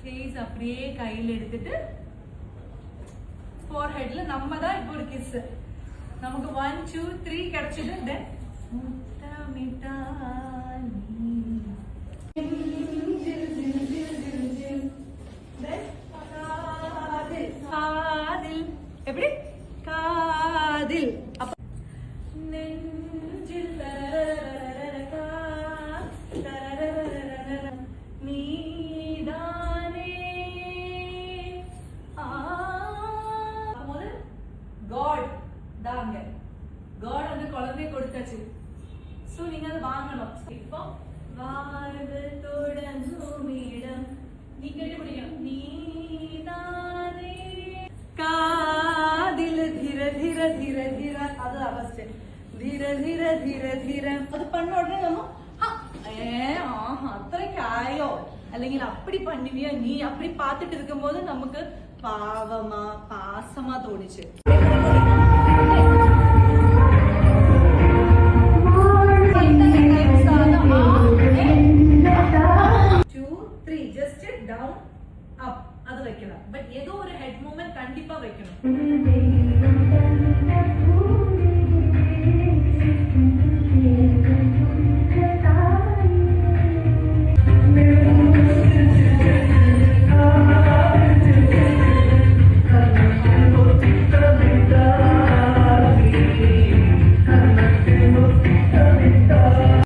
Face அப்படியே கையில் எடுத்துட்டு ஃபோர்ஹெட்ல நம்ம தான் இப்போ ஒரு கிஸ். நமக்கு 1 2 3 கிடைச்சது. தென் முத்தமிட்டா காதில் எப்படி காதில் நெஞ்சில் நீதானே காட் தாங்க. காட் வந்து குழந்தை கொடுத்தாச்சு. சோ நீங்க அதை வாங்கணும். இப்போ வாழ்வு தொடங்கும் இடம் நீ கண்டுபிடிக்கணும். நீதானே காதில் ധിര ധിര ധിര ധിര അത് അവസ്ഥ ധിര ധിര ധിര ധിര അത് பண்ண உடனே நம்ம അത്രയ്ക്കായോ അല്ലെങ്കിൽ அப்படி பண்ணுவியா நீ அப்படி பார்த்துட்டு இருக்கும்போது நமக்கு பாவமா பாசமா தோணுச்சு. 2 3 just down up அது வைக்கலாம். பட் ஏதோ ஒரு ஹெட் மூவ்மெண்ட் கண்டிப்பா வைக்கணும்.